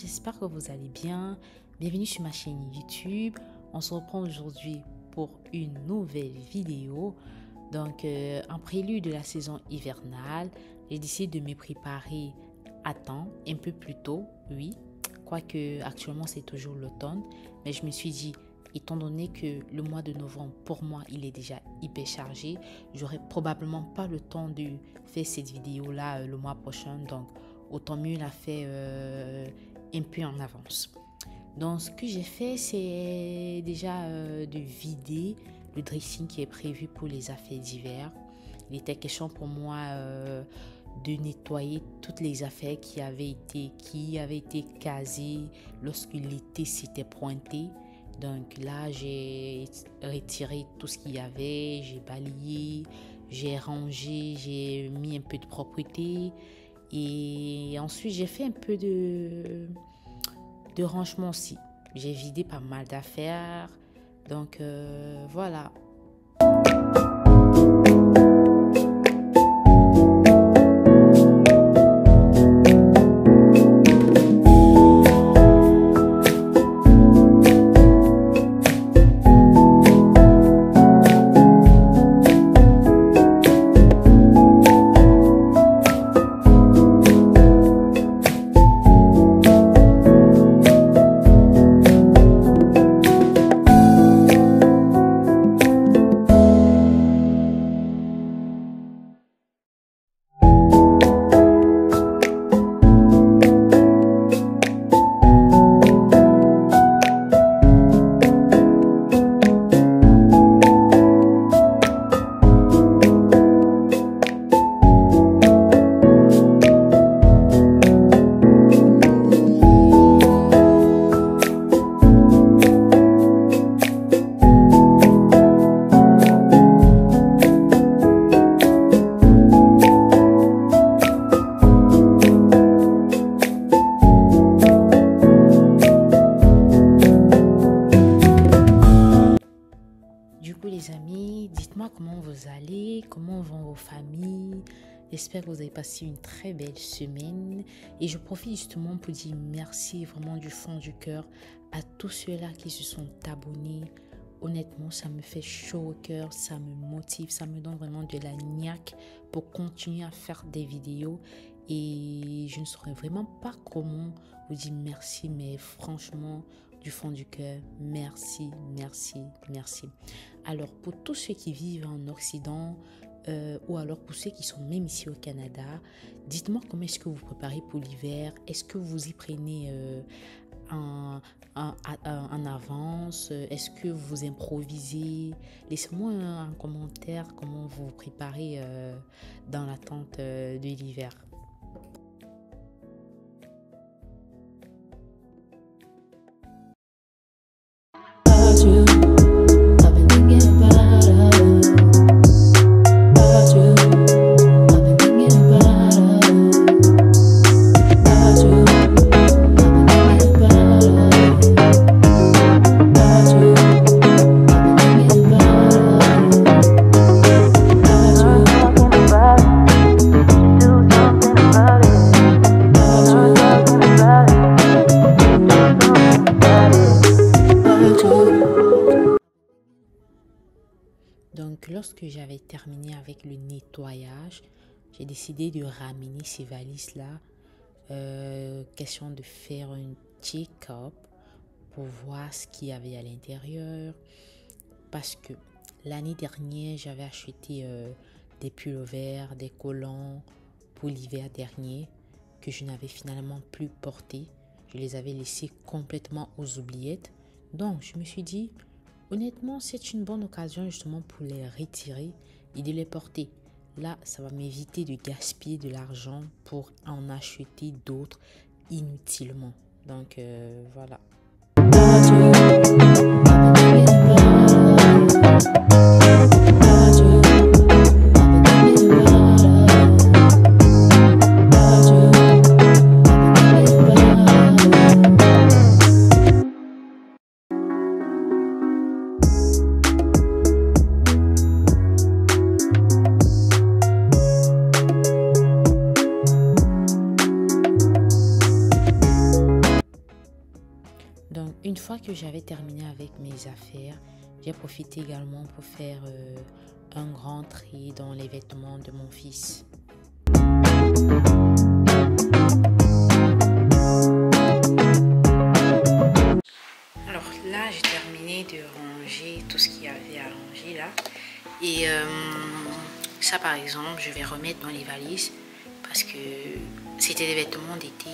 j'espère que vous allez bien. Bienvenue sur ma chaîne YouTube. On se reprend aujourd'hui pour une nouvelle vidéo. Donc, en prélude de la saison hivernale, j'ai décidé de me préparer à temps, un peu plus tôt, oui. Quoique actuellement c'est toujours l'automne, mais je me suis dit, étant donné que le mois de novembre, pour moi, il est déjà hyper chargé, j'aurai probablement pas le temps de faire cette vidéo-là le mois prochain. Donc, autant mieux la faire un peu en avance. Donc, ce que j'ai fait, c'est déjà de vider le dressing qui est prévu pour les affaires d'hiver. Il était question pour moi de nettoyer toutes les affaires qui avaient été casées lorsque l'été s'était pointé. Donc là, j'ai retiré tout ce qu'il y avait, j'ai balayé, j'ai rangé, j'ai mis un peu de propreté. Et ensuite, j'ai fait un peu de rangement aussi. J'ai vidé pas mal d'affaires. Donc, voilà. Les amis, dites-moi comment vous allez, comment vont vos familles. J'espère que vous avez passé une très belle semaine et je profite justement pour dire merci vraiment du fond du cœur à tous ceux-là qui se sont abonnés. Honnêtement, ça me fait chaud au cœur, ça me motive, ça me donne vraiment de la niaque pour continuer à faire des vidéos et je ne saurais vraiment pas comment vous dire merci, mais franchement, du fond du cœur, merci, merci, merci. Alors, pour tous ceux qui vivent en Occident ou alors pour ceux qui sont même ici au Canada, dites-moi comment est-ce que vous préparez pour l'hiver. Est-ce que vous y prenez en avance? Est-ce que vous improvisez? Laissez-moi un commentaire comment vous vous préparez dans l'attente de l'hiver. Donc, lorsque j'avais terminé avec le nettoyage, j'ai décidé de ramener ces valises-là. Question de faire un check-up pour voir ce qu'il y avait à l'intérieur. Parce que l'année dernière, j'avais acheté des pullovers, des collants pour l'hiver dernier que je n'avais finalement plus porté. Je les avais laissés complètement aux oubliettes. Donc, je me suis dit, honnêtement, c'est une bonne occasion justement pour les retirer et de les porter. Là, ça va m'éviter de gaspiller de l'argent pour en acheter d'autres inutilement. Donc, voilà. une fois que j'avais terminé avec mes affaires, j'ai profité également pour faire un grand tri dans les vêtements de mon fils. Alors là, j'ai terminé de ranger tout ce qu'il y avait à ranger là. Et ça, par exemple, je vais remettre dans les valises parce que c'était des vêtements d'été.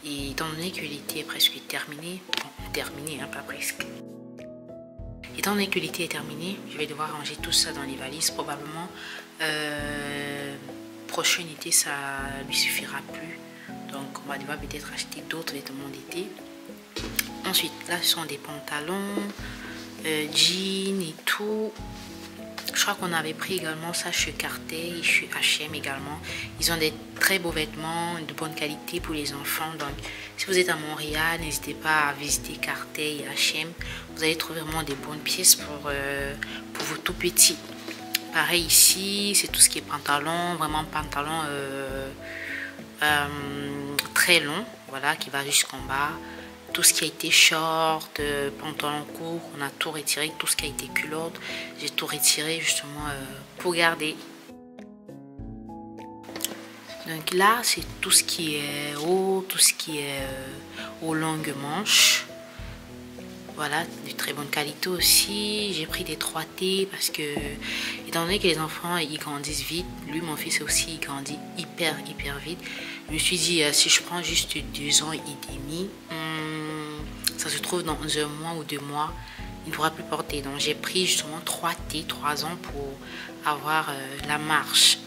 Et étant donné que l'été est presque terminé, hein, pas presque. Étant donné que l'été est terminé, je vais devoir ranger tout ça dans les valises. Probablement, prochain été, ça lui suffira plus. Donc, on va devoir peut-être acheter d'autres vêtements d'été. Ensuite, là, ce sont des pantalons, jeans et tout. Je crois qu'on avait pris également ça chez Carter et chez H&M également. Ils ont des très beaux vêtements de bonne qualité pour les enfants. Donc, si vous êtes à Montréal, n'hésitez pas à visiter Carter et H&M. Vous allez trouver vraiment des bonnes pièces pour vos tout petits. Pareil ici, c'est tout ce qui est pantalon, vraiment pantalon très long, voilà, qui va jusqu'en bas. Tout ce qui a été short, pantalon court, on a tout retiré. Tout ce qui a été culotte, j'ai tout retiré justement pour garder. Donc là, c'est tout ce qui est haut, tout ce qui est aux longues manches. Voilà, de très bonne qualité aussi. J'ai pris des 3T parce que, étant donné que les enfants, ils grandissent vite, lui, mon fils aussi, il grandit hyper vite. Je me suis dit, si je prends juste 2 ans et demi, ça se trouve dans 1 mois ou 2 mois, il ne pourra plus porter. Donc j'ai pris justement 3T, 3 ans pour avoir la marche.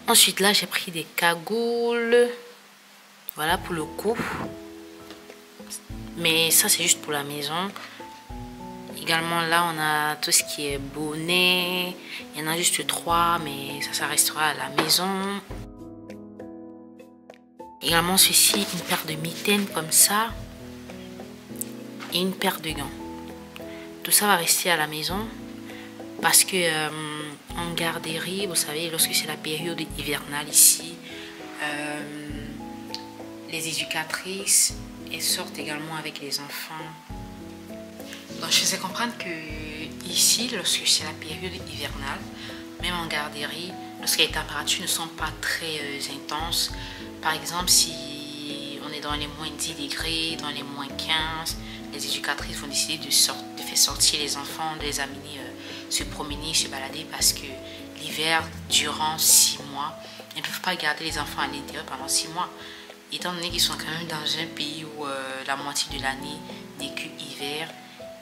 Ensuite là, j'ai pris des cagoules, voilà, pour le cou. Mais ça, c'est juste pour la maison. Également là, on a tout ce qui est bonnet. Il y en a juste 3, mais ça restera à la maison. Également ceci, une paire de mitaines comme ça. Et une paire de gants. Tout ça va rester à la maison. Parce que en garderie, vous savez, lorsque c'est la période hivernale ici, les éducatrices, elles sortent également avec les enfants. Donc je faisais comprendre que ici, lorsque c'est la période hivernale, même en garderie, lorsque les températures ne sont pas très intenses, par exemple si on est dans les moins 10 degrés, dans les moins 15, les éducatrices vont décider de faire sortir les enfants, de les amener se promener, se balader, parce que l'hiver, durant 6 mois, ils ne peuvent pas garder les enfants à l'intérieur pendant 6 mois. Étant donné qu'ils sont quand même dans un pays où la moitié de l'année n'est que hiver,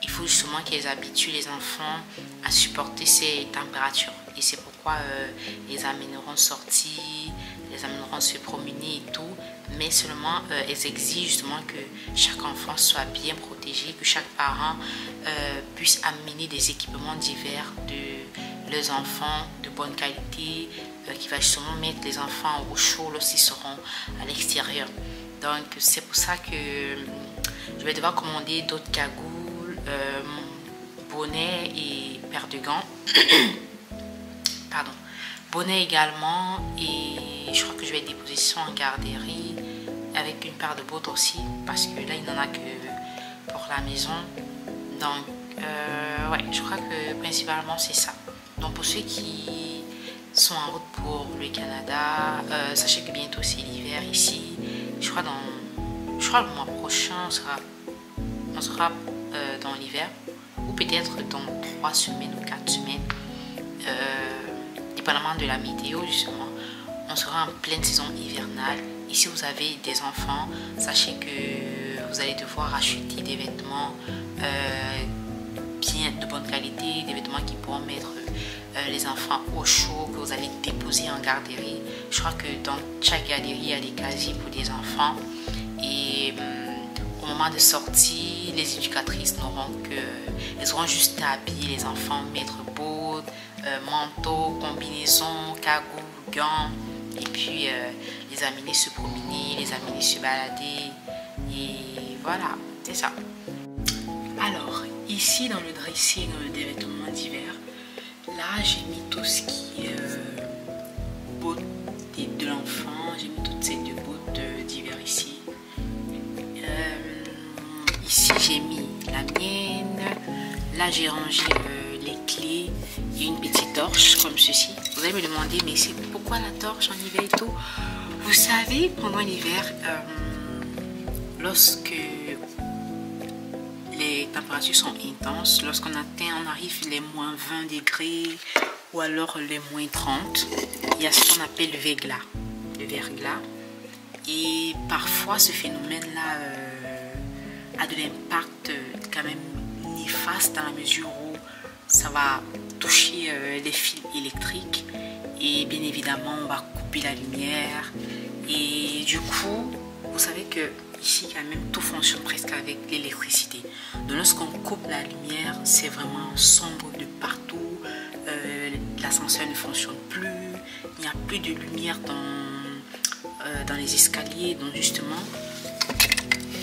il faut justement qu'ils habituent les enfants à supporter ces températures. Et c'est pourquoi les amèneront sortir, les amèneront se promener et tout. Mais seulement, elles exigent justement que chaque enfant soit bien protégé, que chaque parent puisse amener des équipements d'hiver de leurs enfants de bonne qualité, qui va justement mettre les enfants au chaud lorsqu'ils seront à l'extérieur. Donc c'est pour ça que je vais devoir commander d'autres cagoules, bonnet et paire de gants. Pardon. Bonnet également, et je crois que je vais déposer ça en garderie avec une paire de bottes aussi, parce que là il n'en a que pour la maison. Donc ouais, je crois que principalement c'est ça. Donc pour ceux qui sont en route pour le Canada, sachez que bientôt c'est l'hiver ici. Je crois le mois prochain on sera dans l'hiver, ou peut-être dans 3 semaines ou 4 semaines, dépendamment de la météo justement. On sera en pleine saison hivernale. Et si vous avez des enfants, sachez que vous allez devoir acheter des vêtements bien de bonne qualité, des vêtements qui pourront mettre les enfants au chaud, que vous allez déposer en garderie. Je crois que dans chaque garderie, il y a des casiers pour des enfants. Et au moment de sortie, les éducatrices n'auront que... Elles auront juste à habiller les enfants, mettre bottes, manteau, combinaison, cagoule, gants. Et puis les amener se promener, les amener se balader. Et voilà, c'est ça. Alors, ici dans le dressing des vêtements d'hiver, là j'ai mis tout ce qui est bottes de l'enfant. J'ai mis toutes ces 2 bottes d'hiver ici. j'ai mis la mienne. Là, j'ai rangé les clés et une petite torche comme ceci. Vous allez me demander, mais c'est pourquoi la torche en hiver et tout? Vous savez, pendant l'hiver, lorsque les températures sont intenses, lorsqu'on arrive les moins 20 degrés ou alors les moins 30, il y a ce qu'on appelle le verglas. Le verglas. Et parfois, ce phénomène-là a de l'impact quand même néfaste dans la mesure où ça va toucher les fils électriques et bien évidemment, on va couper la lumière. Et du coup, vous savez que ici, quand même, tout fonctionne presque avec l'électricité. Donc, lorsqu'on coupe la lumière, c'est vraiment sombre de partout. L'ascenseur ne fonctionne plus. Il n'y a plus de lumière dans les escaliers. Donc, justement,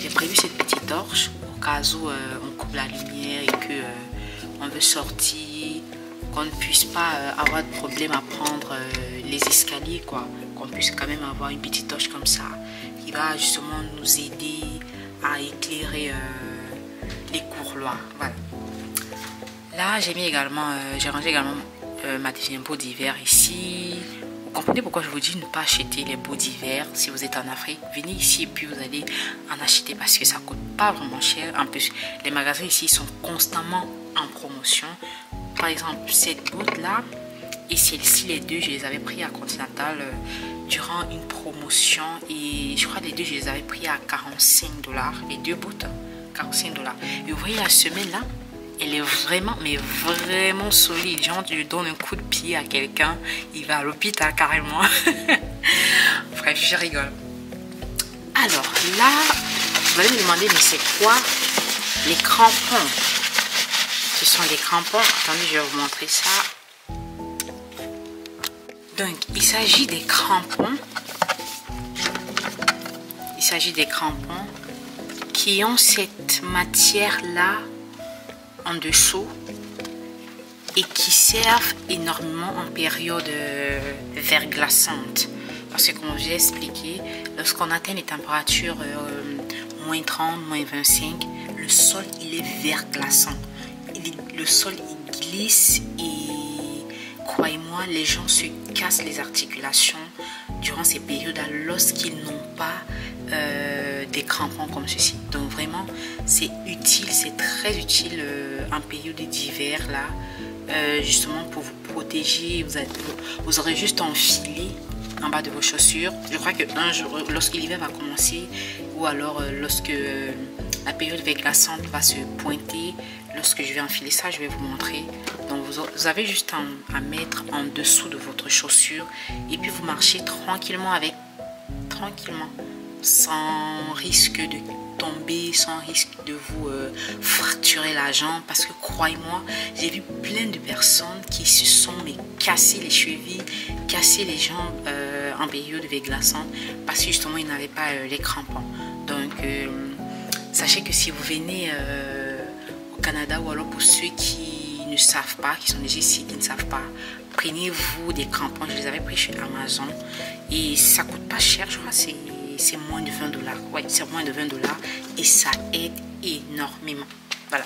j'ai prévu cette petite torche au cas où on coupe la lumière et que on veut sortir, qu'on ne puisse pas avoir de problème à prendre les escaliers, quoi. Qu'on puisse quand même avoir une petite torche comme ça qui va justement nous aider à éclairer les couloirs. Voilà. Là, j'ai rangé également ma deuxième peau d'hiver ici. Vous comprenez pourquoi je vous dis ne pas acheter les beaux d'hiver si vous êtes en Afrique. Venez ici et puis vous allez en acheter parce que ça coûte pas vraiment cher. En plus, les magasins ici sont constamment en promotion. Par exemple, cette botte là et celle-ci, les deux, je les avais pris à Continental durant une promotion et je crois les deux, je les avais pris à 45 $. Les deux bottes, 45 $. Et vous voyez la semelle là, elle est vraiment, mais vraiment solide. Genre, tu donnes un coup de pied à quelqu'un, il va à l'hôpital carrément. Bref, je rigole. Alors là, vous allez me demander, mais c'est quoi les crampons? Ce sont des crampons. Attendez, je vais vous montrer ça. Donc, il s'agit des crampons. Il s'agit des crampons qui ont cette matière-là en dessous et qui servent énormément en période verglaçante. Parce que comme je vous ai expliqué, lorsqu'on atteint les températures moins 30, moins 25, le sol il est verglaçant. Le sol il glisse et croyez-moi, les gens se cassent les articulations durant ces périodes-là lorsqu'ils n'ont pas des crampons comme ceci. Donc vraiment, c'est utile, c'est très utile en période d'hiver là, justement pour vous protéger. Vous aurez juste enfilé en bas de vos chaussures. Je crois que un jour, lorsque l'hiver va commencer ou alors lorsque la période verglaçante va se pointer, lorsque je vais enfiler ça, je vais vous montrer. Donc vous avez juste à mettre en dessous de votre chaussure et puis vous marchez tranquillement sans risque de tomber, sans risque de vous fracturer la jambe, parce que croyez-moi, j'ai vu plein de personnes qui se sont cassé les chevilles, cassé les jambes en période verglaçante parce que justement ils n'avaient pas les crampons. Donc sachez que si vous venez au Canada, ou alors pour ceux qui ne savent pas, qui sont déjà ici, qui ne savent pas, prenez-vous des crampons. Je les avais pris chez Amazon et ça coûte pas cher, je crois c'est moins de 20 $. Ouais, c'est moins de 20 $ et ça aide énormément. Voilà.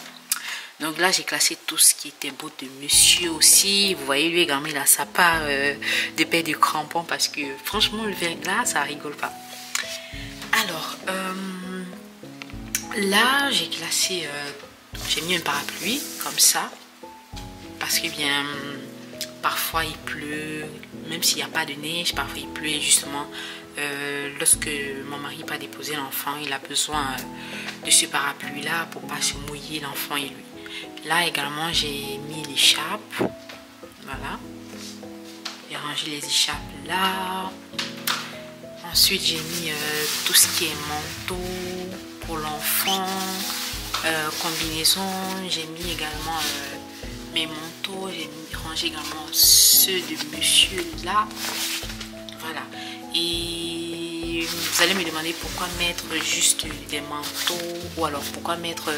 Donc là, j'ai classé tout ce qui était beau de monsieur aussi. Vous voyez, lui également, il a sa part de paire de crampons parce que franchement, le verglas, ça rigole pas. Alors, là, j'ai classé, j'ai mis un parapluie comme ça parce que bien, parfois il pleut, même s'il n'y a pas de neige, parfois il pleut et justement, lorsque mon mari va déposer l'enfant, il a besoin de ce parapluie là pour pas se mouiller, l'enfant et lui. Là également j'ai mis l'écharpe, voilà, j'ai rangé les écharpes là. Ensuite j'ai mis tout ce qui est manteau pour l'enfant, combinaison. J'ai mis également mes manteaux, j'ai rangé également ceux de monsieur là, voilà. Et vous allez me demander pourquoi mettre juste des manteaux ou alors pourquoi mettre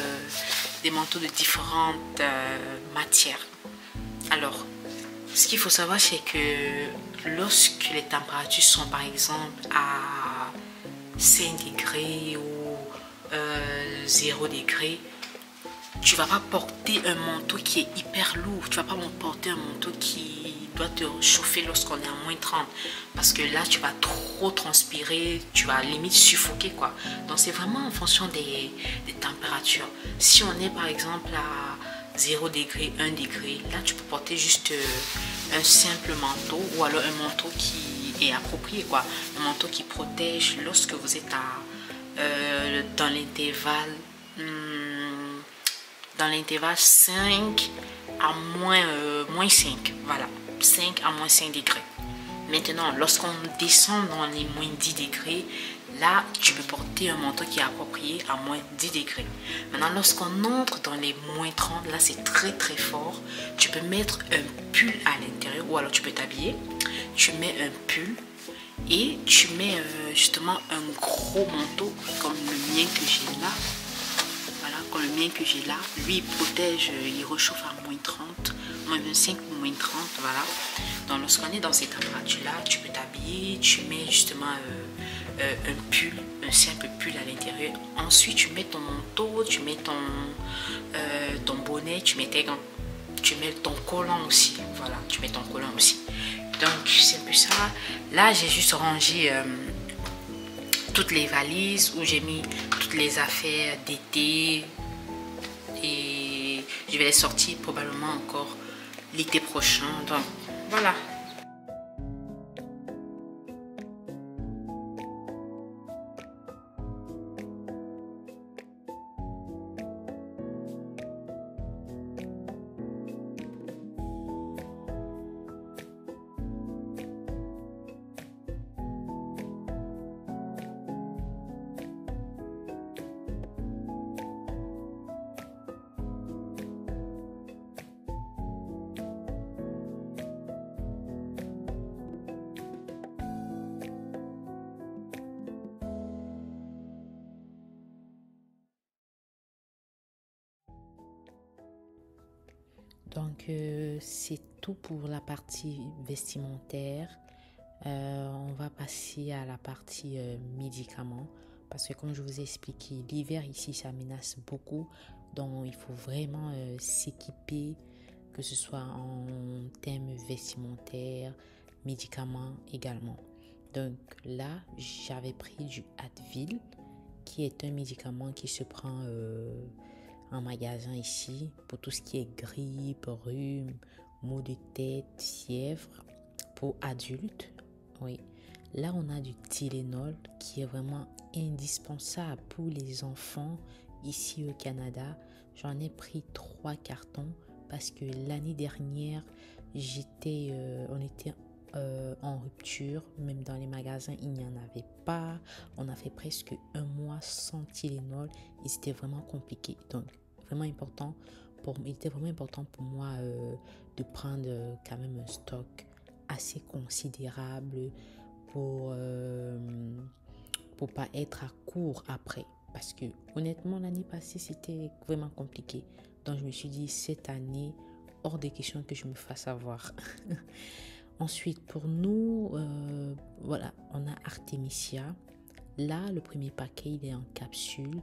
des manteaux de différentes matières. Alors, ce qu'il faut savoir, c'est que lorsque les températures sont par exemple à 5 degrés ou 0 degré, tu vas pas porter un manteau qui est hyper lourd. Tu vas pas porter un manteau qui doit te chauffer lorsqu'on est à -30. Parce que là, tu vas trop transpirer, tu vas limite suffoquer, quoi. Donc, c'est vraiment en fonction des températures. Si on est, par exemple, à 0 degré, 1 degré, là, tu peux porter juste un simple manteau ou alors un manteau qui est approprié, quoi. Un manteau qui protège lorsque vous êtes dans l'intervalle... dans l'intervalle 5 à moins 5. Voilà, 5 à -5 degrés. Maintenant, lorsqu'on descend dans les -10 degrés, là, tu peux porter un manteau qui est approprié à -10 degrés. Maintenant, lorsqu'on entre dans les -30, là, c'est très très fort. Tu peux mettre un pull à l'intérieur ou alors tu peux t'habiller. Tu mets un pull et tu mets justement un gros manteau comme le mien que j'ai là. Comme le mien que j'ai là, lui il protège, il réchauffe à -30, -25 ou -30, voilà. Donc lorsqu'on est dans ces températures là, tu peux t'habiller, tu mets justement un pull, un simple pull à l'intérieur. Ensuite tu mets ton manteau, tu mets ton bonnet, tu mets tes gants, tu mets ton collant aussi, voilà, tu mets ton collant aussi. Donc c'est un peu ça. Là j'ai juste rangé toutes les valises où j'ai mis toutes les affaires d'été et je vais les sortir probablement encore l'été prochain. Donc voilà. Donc, c'est tout pour la partie vestimentaire. On va passer à la partie médicaments. Parce que comme je vous ai expliqué, l'hiver ici, ça menace beaucoup. Donc, il faut vraiment s'équiper, que ce soit en termes vestimentaires, médicaments également. Donc là, j'avais pris du Advil, qui est un médicament qui se prend en magasin ici pour tout ce qui est grippe, rhume, maux de tête, fièvre pour adultes. Oui. Là, on a du Tylenol qui est vraiment indispensable pour les enfants ici au Canada. J'en ai pris 3 cartons parce que l'année dernière, on était en rupture. Même dans les magasins, il n'y en avait pas. On a fait presque un mois sans Tylenol et c'était vraiment compliqué. Donc, il était vraiment important pour moi de prendre quand même un stock assez considérable pour pas être à court après. Parce que honnêtement, l'année passée, c'était vraiment compliqué. Donc, je me suis dit, cette année, hors des questions que je me fasse avoir. Ensuite, pour nous, voilà, on a Artemisia. Là, le premier paquet, il est en capsule.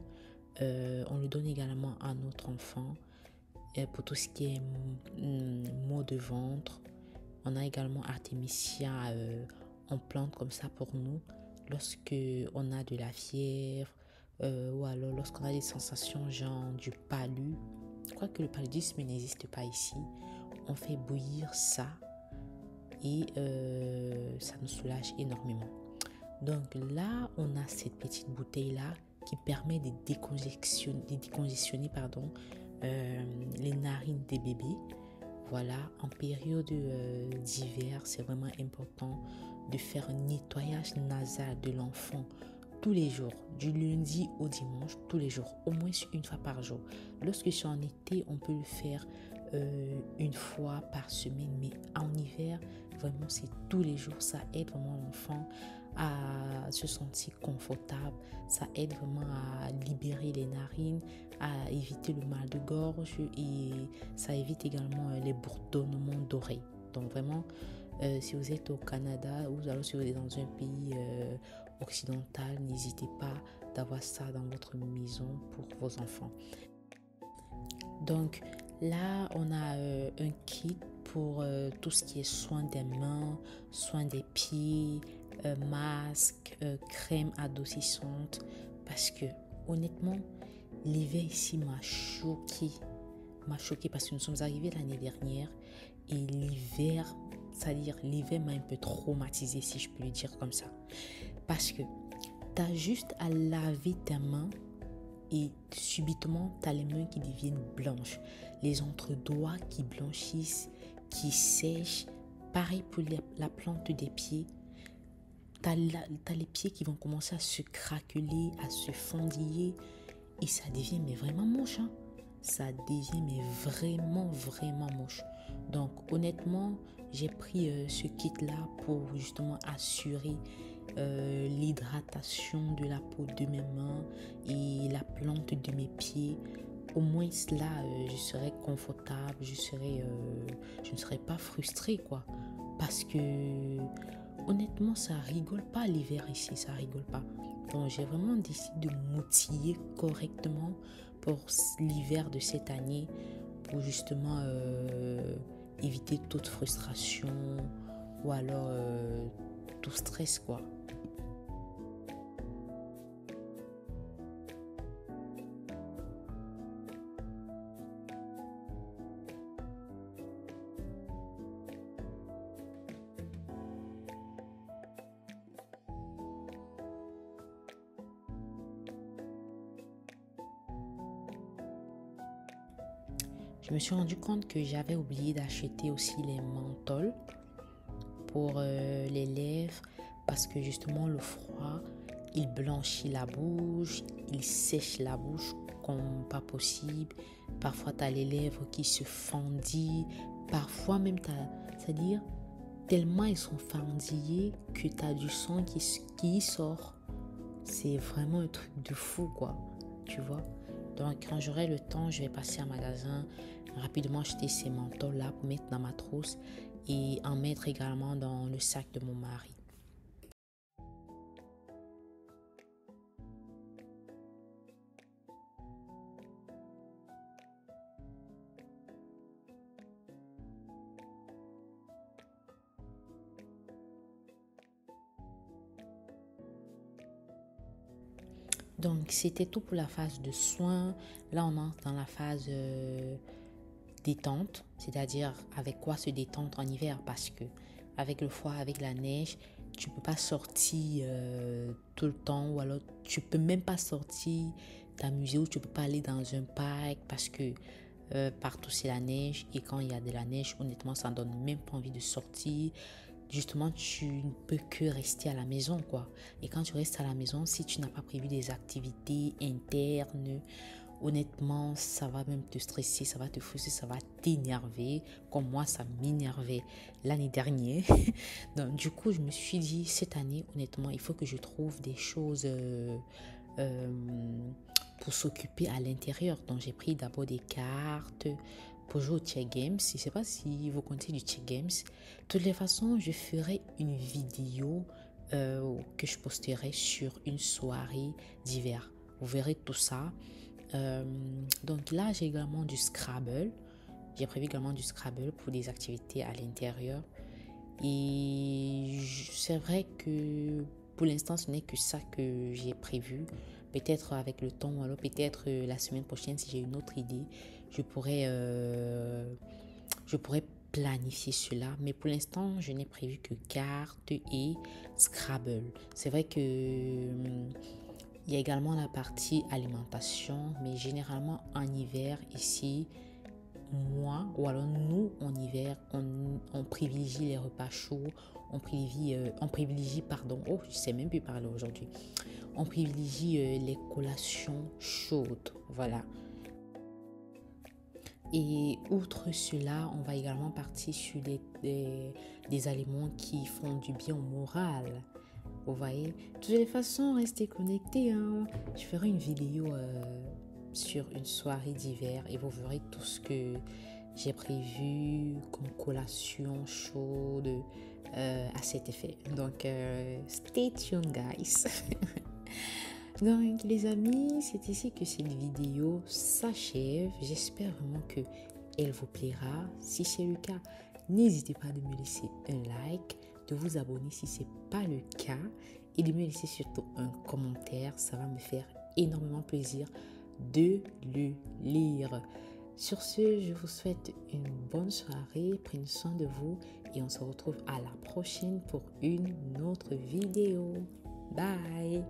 On le donne également à notre enfant pour tout ce qui est maux de ventre. On a également Artemisia en plante comme ça pour nous. Lorsque on a de la fièvre ou alors lorsqu'on a des sensations genre du palu. Je crois que le paludisme n'existe pas ici. On fait bouillir ça et ça nous soulage énormément. Donc là, on a cette petite bouteille-là qui permet de décongestionner les narines des bébés. Voilà, en période d'hiver, c'est vraiment important de faire un nettoyage nasal de l'enfant tous les jours, du lundi au dimanche, tous les jours, au moins une fois par jour. Lorsque c'est en été, on peut le faire une fois par semaine, mais en hiver, vraiment, c'est tous les jours. Ça aide vraiment l'enfant à se sentir confortable, ça aide vraiment à libérer les narines, à éviter le mal de gorge et ça évite également les bourdonnements d'oreilles. Donc vraiment, si vous êtes au Canada ou alors si vous êtes dans un pays occidental, n'hésitez pas d'avoir ça dans votre maison pour vos enfants. Donc là, on a un kit pour tout ce qui est soin des mains, soin des pieds, masque, crème adoucissante. Parce que honnêtement, l'hiver ici m'a choqué. M'a choqué parce que nous sommes arrivés l'année dernière et l'hiver, c'est-à-dire l'hiver m'a un peu traumatisé, si je peux le dire comme ça. Parce que tu as juste à laver tes mains et subitement, tu as les mains qui deviennent blanches. Les entre-doigts qui blanchissent, qui sèchent. Pareil pour la plante des pieds. Tu as les pieds qui vont commencer à se craqueler, à se fendiller. Et ça devient mais vraiment moche. Hein? Ça devient mais vraiment moche. Donc honnêtement, j'ai pris ce kit-là pour justement assurer l'hydratation de la peau de mes mains et la plante de mes pieds. Au moins là, je serai confortable, je ne serai pas frustrée quoi. Parce que honnêtement, ça rigole pas l'hiver ici, ça rigole pas. Donc j'ai vraiment décidé de m'outiller correctement pour l'hiver de cette année pour justement éviter toute frustration ou alors tout stress quoi. Je me suis rendu compte que j'avais oublié d'acheter aussi les menthols pour les lèvres parce que justement le froid, il blanchit la bouche, il sèche la bouche comme pas possible. Parfois, tu as les lèvres qui se fendillent. Parfois même, c'est-à-dire tellement ils sont fendillés que tu as du sang qui sort. C'est vraiment un truc de fou, quoi. Tu vois? Donc, quand j'aurai le temps, je vais passer en magasin, rapidement acheter ces manteaux-là pour mettre dans ma trousse et en mettre également dans le sac de mon mari. Donc, c'était tout pour la phase de soins. Là, on entre dans la phase détente, c'est-à-dire avec quoi se détendre en hiver parce que avec le froid, avec la neige, tu peux pas sortir tout le temps ou alors tu peux même pas sortir t'amuser ou tu peux pas aller dans un parc parce que partout c'est la neige et quand il y a de la neige, honnêtement, ça ne donne même pas envie de sortir. Justement, tu ne peux que rester à la maison, quoi. Et quand tu restes à la maison, si tu n'as pas prévu des activités internes, honnêtement, ça va même te stresser, ça va te frustrer, ça va t'énerver. Comme moi, ça m'énervait l'année dernière. Donc, du coup, je me suis dit, cette année, honnêtement, il faut que je trouve des choses euh, pour s'occuper à l'intérieur. Donc, j'ai pris d'abord des cartes pour jouer au Check Games. Je ne sais pas si vous connaissez du Check Games. De toutes les façons, je ferai une vidéo que je posterai sur une soirée d'hiver. Vous verrez tout ça. Donc là, j'ai également du Scrabble. J'ai prévu également du Scrabble pour des activités à l'intérieur. Et c'est vrai que pour l'instant, ce n'est que ça que j'ai prévu. Peut-être avec le temps, ou alors peut-être la semaine prochaine, si j'ai une autre idée, je pourrais planifier cela. Mais pour l'instant, je n'ai prévu que cartes et Scrabble. C'est vrai que il y a également la partie alimentation, mais généralement en hiver ici, moi ou alors nous en hiver, on privilégie les repas chauds, pardon, je sais même plus parler aujourd'hui. On privilégie les collations chaudes, voilà. Et outre cela, on va également partir sur des aliments qui font du bien au moral. Vous voyez, de toutes les façons, restez connectés. Hein. Je ferai une vidéo sur une soirée d'hiver et vous verrez tout ce que j'ai prévu comme collation chaude à cet effet. Donc, stay tuned, guys. Donc les amis, c'est ici que cette vidéo s'achève. J'espère vraiment que elle vous plaira. Si c'est le cas, n'hésitez pas de me laisser un like, de vous abonner si ce n'est pas le cas et de me laisser surtout un commentaire. Ça va me faire énormément plaisir de le lire. Sur ce, je vous souhaite une bonne soirée. Prenez soin de vous et on se retrouve à la prochaine pour une autre vidéo. Bye!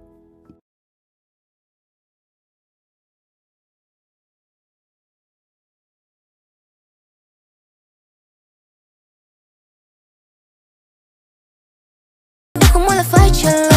Como ela faz